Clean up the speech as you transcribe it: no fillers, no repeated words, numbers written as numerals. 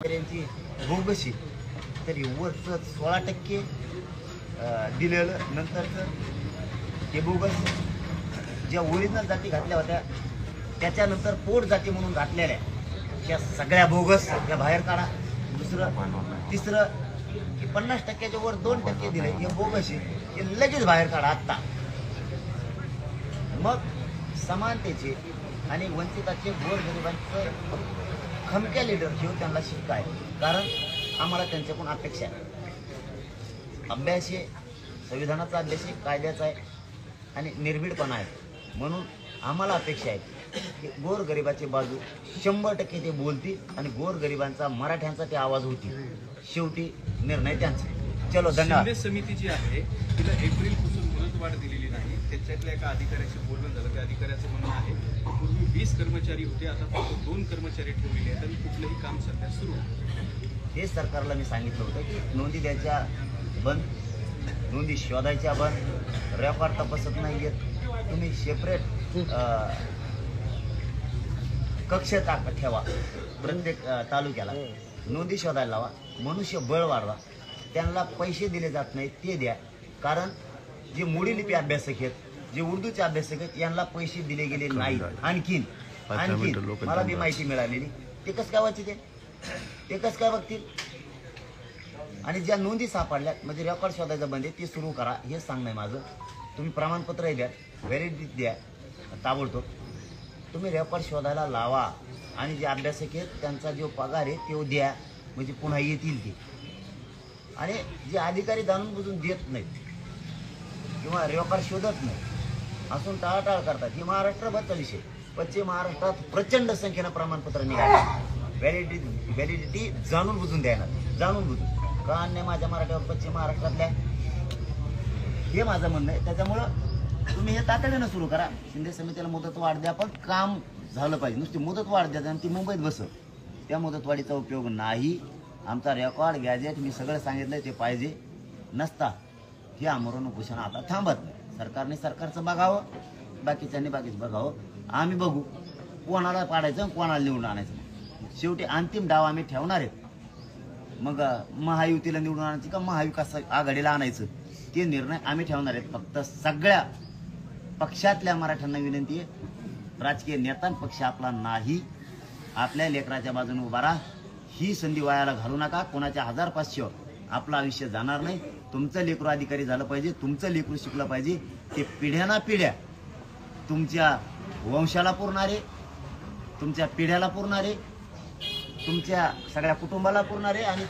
यांची बोगशी तरी वरचं 16% दिलेलं नंतरचं हे बोगस ज्या ओरिजिनल जाती घातल्या होत्या त्याच्यानंतर पोट जाती म्हणून घातलेल्या त्या सगळ्या बोगस या बाहेर काढा। दुसरं तिसरं की 50%च्या वर 2% दिले हे बोगस हे लगेच बाहेर काढा आत्ता। मग समानतेचे आणि वंचिताचे गोरगरिबांचं खमक्या लीडर घेऊन त्यांना शिक्का आहे, कारण आम्हाला त्यांच्याकडून अपेक्षा आहे। अभ्यास आहे, संविधानाचा अभ्यास आहे, कायद्याचा आहे आणि निर्भीडपणा आहे। म्हणून आम्हाला अपेक्षा आहे की गोरगरिबाची बाजू 100% ते बोलतील आणि गोरगरिबांचा मराठ्यांचा ते आवाज होतील। शेवटी निर्णय त्यांचा। चलो धन्यवाद। शिंदे समिती जी आहे तिला एप्रिलपासून मुदतवाढ दिलेली नाही, त्याच्यातल्या एका अधिकाऱ्याशी बोलणं झालं। त्या अधिकाऱ्याचं म्हणणं आहे पूर्वी 20 कर्मचारी होते, आता फक्त 2 कर्मचारी ठेवलेले आहेत आणि कुठलंही काम सध्या सुरू आहे। हे सरकारला मी सांगितलं होतं की नोंदी द्यायच्या बंद, नोंदी शोधायच्या बंद, रेकॉर्ड तपासत नाही आहेत। तुम्ही सेपरेट कक्ष ठेवा, प्रत्येक तालुक्याला नोंदी शोधायला लावा, मनुष्यबळ वाढवा, त्यांना पैसे दिले जात नाहीत ते द्या। कारण जे मोडी लिपी अभ्यासक आहेत, जे उर्दूचे अभ्यासक आहेत यांना पैसे दिले गेले नाहीत। आणखीन मला बी माहिती मिळालेली, ते कसं काय वाचते, ते कसं काय बघतील? आणि ज्या नोंदी सापडल्या म्हणजे रेकॉर्ड शोधायचा बंद आहे ते सुरू करा, हे सांगणं आहे माझं। तुम्ही प्रमाणपत्रही द्या, व्हॅलिडिटी द्या ताबडतोब। तुम्ही रेकॉर्ड शोधायला लावा आणि जे अभ्यासक आहेत त्यांचा जो पगार आहे तो द्या, म्हणजे पुन्हा येतील ते। आणि जे अधिकारी जाणून बुजून देत नाहीत किंवा रेकॉर्ड शोधत नाही असून टाळाटाळ करतात, ही महाराष्ट्रभरचा विषय। पश्चिम महाराष्ट्रात प्रचंड संख्येनं प्रमाणपत्र निघाले, व्हॅलिडिटी जाणून बुजून द्यायला, जाणून बुजून का अन्य माझ्या मराठ्यावर पश्चिम महाराष्ट्रातल्या, हे माझं म्हणणं आहे। त्याच्यामुळं तुम्ही हे तातडीनं सुरू करा। शिंदे समितीला मुदत वाढ द्या, पण काम झालं पाहिजे। नुसती मुदत वाढ द्या आणि ती मुंबईत बसव, त्या मुदतवाढीचा उपयोग नाही। आमचा रेकॉर्ड गॅजेट मी सगळं सांगितलंय ते पाहिजे, नसता हे आमरण उपोषण आता थांबत नाही। सरकारने सरकारचं बघावं, बाकीच्यांनी बाकीचं बघावं। आम्ही बघू कोणाला पाडायचं कोणाला निवडून आणायचं। शेवटी अंतिम डाव आम्ही ठेवणार आहेत। मग महायुतीला निवडून आणायचं का महाविकास आघाडीला आणायचं ते निर्णय आम्ही ठेवणार आहेत। फक्त सगळ्या पक्षातल्या मराठ्यांना विनंती आहे, राजकीय नेता पक्ष आपला नाही, आपल्या लेकराच्या बाजूने उभा राहा। ही संधी वायाला घालू नका। कोणाच्या 1000-500 आपलं आयुष्य जाणार नाही। तुमचं लेकरू अधिकारी झालं पाहिजे, तुमचं लेकरू शिकलं पाहिजे, ते पिढ्याना पिढ्या तुमच्या वंशाला पुरणारे, तुमच्या पिढ्याला पुरणारे, तुमच्या सगळ्या कुटुंबाला पुरणारे आणि